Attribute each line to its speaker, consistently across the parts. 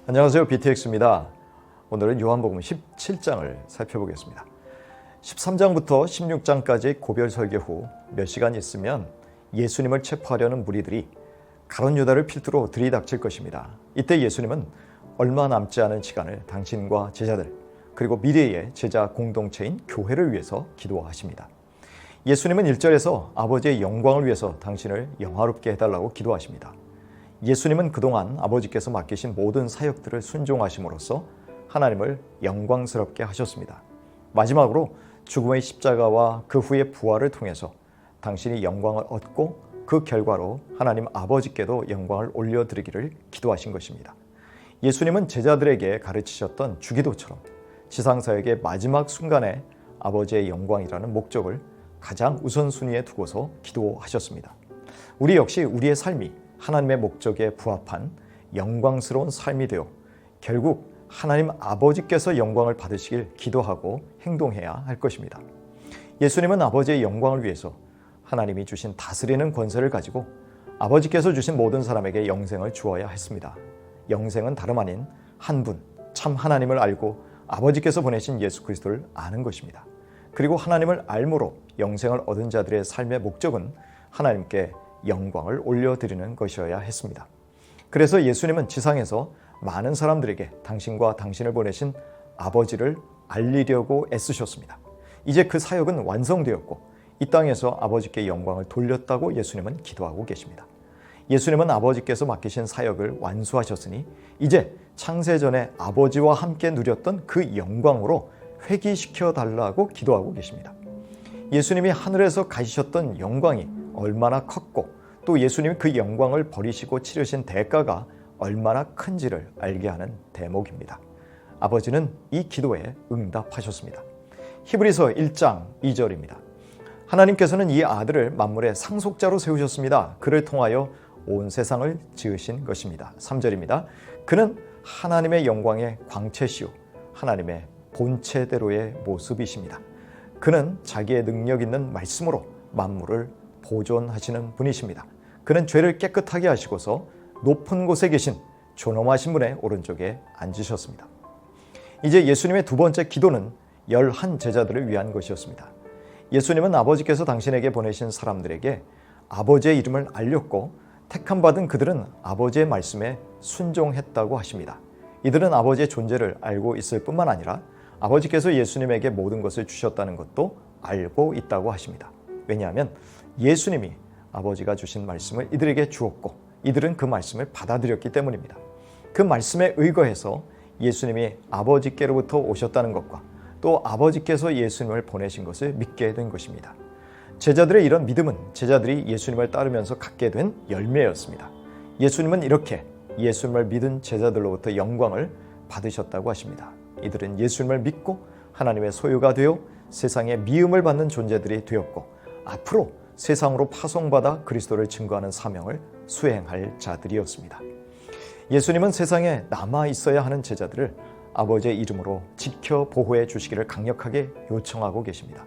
Speaker 1: 안녕하세요. BTX입니다. 오늘은 요한복음 17장을 살펴보겠습니다. 13장부터 16장까지 고별 설교 후 몇 시간 있으면 예수님을 체포하려는 무리들이 가룟 유다를 필두로 들이닥칠 것입니다. 이때 예수님은 얼마 남지 않은 시간을 당신과 제자들 그리고 미래의 제자 공동체인 교회를 위해서 기도하십니다. 예수님은 1절에서 아버지의 영광을 위해서 당신을 영화롭게 해달라고 기도하십니다. 예수님은 그동안 아버지께서 맡기신 모든 사역들을 순종하심으로써 하나님을 영광스럽게 하셨습니다. 마지막으로 죽음의 십자가와 그 후의 부활을 통해서 당신이 영광을 얻고 그 결과로 하나님 아버지께도 영광을 올려드리기를 기도하신 것입니다. 예수님은 제자들에게 가르치셨던 주기도처럼 지상사역의 마지막 순간에 아버지의 영광이라는 목적을 가장 우선순위에 두고서 기도하셨습니다. 우리 역시 우리의 삶이 하나님의 목적에 부합한 영광스러운 삶이 되어 결국 하나님 아버지께서 영광을 받으시길 기도하고 행동해야 할 것입니다. 예수님은 아버지의 영광을 위해서 하나님이 주신 다스리는 권세를 가지고 아버지께서 주신 모든 사람에게 영생을 주어야 했습니다. 영생은 다름 아닌 한 분, 참 하나님을 알고 아버지께서 보내신 예수 그리스도를 아는 것입니다. 그리고 하나님을 알므로 영생을 얻은 자들의 삶의 목적은 하나님께 영광을 올려드리는 것이어야 했습니다. 그래서 예수님은 지상에서 많은 사람들에게 당신과 당신을 보내신 아버지를 알리려고 애쓰셨습니다. 이제 그 사역은 완성되었고 이 땅에서 아버지께 영광을 돌렸다고 예수님은 기도하고 계십니다. 예수님은 아버지께서 맡기신 사역을 완수하셨으니 이제 창세전에 아버지와 함께 누렸던 그 영광으로 회귀시켜 달라고 기도하고 계십니다. 예수님이 하늘에서 가지셨던 영광이 얼마나 컸고 또 예수님이 그 영광을 버리시고 치르신 대가가 얼마나 큰지를 알게 하는 대목입니다. 아버지는 이 기도에 응답하셨습니다. 히브리서 1장 2절입니다. 하나님께서는 이 아들을 만물의 상속자로 세우셨습니다. 그를 통하여 온 세상을 지으신 것입니다. 3절입니다. 그는 하나님의 영광의 광채시요 하나님의 본체대로의 모습이십니다. 그는 자기의 능력 있는 말씀으로 만물을 보존하시는 분이십니다. 그는 죄를 깨끗하게 하시고서 높은 곳에 계신 존엄하신 분의 오른쪽에 앉으셨습니다. 이제 예수님의 두 번째 기도는 11 제자들을 위한 것이었습니다. 예수님은 아버지께서 당신에게 보내신 사람들에게 아버지의 이름을 알렸고 택함받은 그들은 아버지의 말씀에 순종했다고 하십니다. 이들은 아버지의 존재를 알고 있을 뿐만 아니라 아버지께서 예수님에게 모든 것을 주셨다는 것도 알고 있다고 하십니다. 왜냐하면 예수님이 아버지가 주신 말씀을 이들에게 주었고 이들은 그 말씀을 받아들였기 때문입니다. 그 말씀에 의거해서 예수님이 아버지께로부터 오셨다는 것과 또 아버지께서 예수님을 보내신 것을 믿게 된 것입니다. 제자들의 이런 믿음은 제자들이 예수님을 따르면서 갖게 된 열매였습니다. 예수님은 이렇게 예수님을 믿은 제자들로부터 영광을 받으셨다고 하십니다. 이들은 예수님을 믿고 하나님의 소유가 되어 세상에 미움을 받는 존재들이 되었고 앞으로 세상으로 파송받아 그리스도를 증거하는 사명을 수행할 자들이었습니다. 예수님은 세상에 남아 있어야 하는 제자들을 아버지의 이름으로 지켜 보호해 주시기를 강력하게 요청하고 계십니다.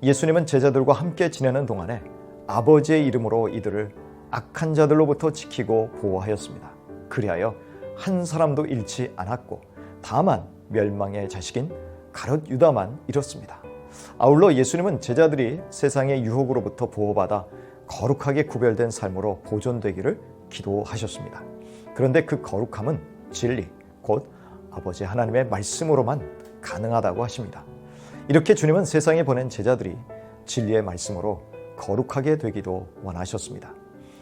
Speaker 1: 예수님은 제자들과 함께 지내는 동안에 아버지의 이름으로 이들을 악한 자들로부터 지키고 보호하였습니다. 그리하여 한 사람도 잃지 않았고 다만 멸망의 자식인 가룟 유다만 잃었습니다. 아울러 예수님은 제자들이 세상의 유혹으로부터 보호받아 거룩하게 구별된 삶으로 보존되기를 기도하셨습니다. 그런데 그 거룩함은 진리, 곧 아버지 하나님의 말씀으로만 가능하다고 하십니다. 이렇게 주님은 세상에 보낸 제자들이 진리의 말씀으로 거룩하게 되기도 원하셨습니다.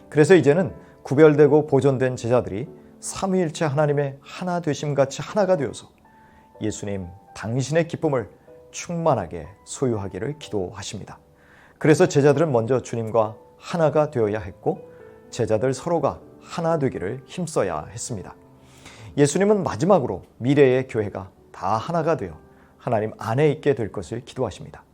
Speaker 1: 그래서 이제는 구별되고 보존된 제자들이 삼위일체 하나님의 하나 되심같이 하나가 되어서 예수님 당신의 기쁨을 충만하게 소유하기를 기도하십니다. 그래서 제자들은 먼저 주님과 하나가 되어야 했고 제자들 서로가 하나 되기를 힘써야 했습니다. 예수님은 마지막으로 미래의 교회가 다 하나가 되어 하나님 안에 있게 될 것을 기도하십니다.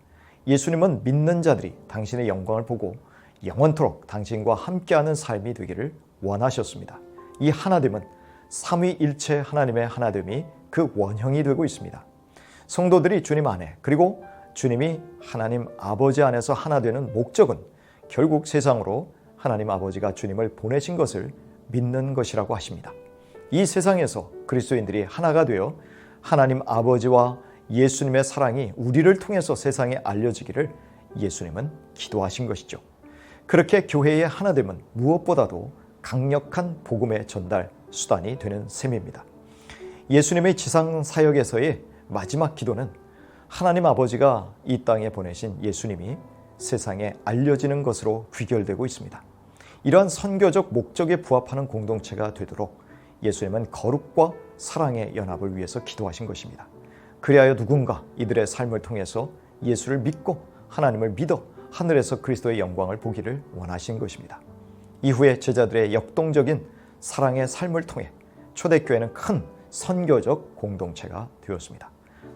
Speaker 1: 예수님은 믿는 자들이 당신의 영광을 보고 영원토록 당신과 함께하는 삶이 되기를 원하셨습니다. 이 하나됨은 삼위일체 하나님의 하나됨이 그 원형이 되고 있습니다. 성도들이 주님 안에 그리고 주님이 하나님 아버지 안에서 하나 되는 목적은 결국 세상으로 하나님 아버지가 주님을 보내신 것을 믿는 것이라고 하십니다. 이 세상에서 그리스도인들이 하나가 되어 하나님 아버지와 예수님의 사랑이 우리를 통해서 세상에 알려지기를 예수님은 기도하신 것이죠. 그렇게 교회의 하나됨은 무엇보다도 강력한 복음의 전달 수단이 되는 셈입니다. 예수님의 지상 사역에서의 마지막 기도는 하나님 아버지가 이 땅에 보내신 예수님이 세상에 알려지는 것으로 귀결되고 있습니다. 이러한 선교적 목적에 부합하는 공동체가 되도록 예수님은 거룩과 사랑의 연합을 위해서 기도하신 것입니다. 그리하여 누군가 이들의 삶을 통해서 예수를 믿고 하나님을 믿어 하늘에서 그리스도의 영광을 보기를 원하신 것입니다. 이후에 제자들의 역동적인 사랑의 삶을 통해 초대교회는 큰 선교적 공동체가 되었습니다.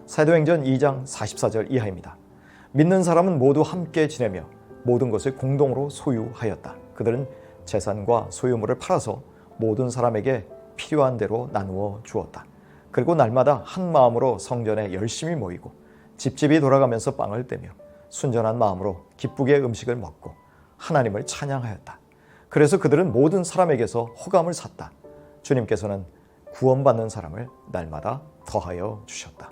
Speaker 1: 사도행전 2장 44절 이하입니다. 믿는 사람은 모두 함께 지내며 모든 것을 공동으로 소유하였다. 그들은 재산과 소유물을 팔아서 모든 사람에게 필요한 대로 나누어 주었다. 그리고 날마다 한 마음으로 성전에 열심히 모이고 집집이 돌아가면서 빵을 떼며 순전한 마음으로 기쁘게 음식을 먹고 하나님을 찬양하였다. 그래서 그들은 모든 사람에게서 호감을 샀다. 주님께서는 구원받는 사람을 날마다 더하여 주셨다.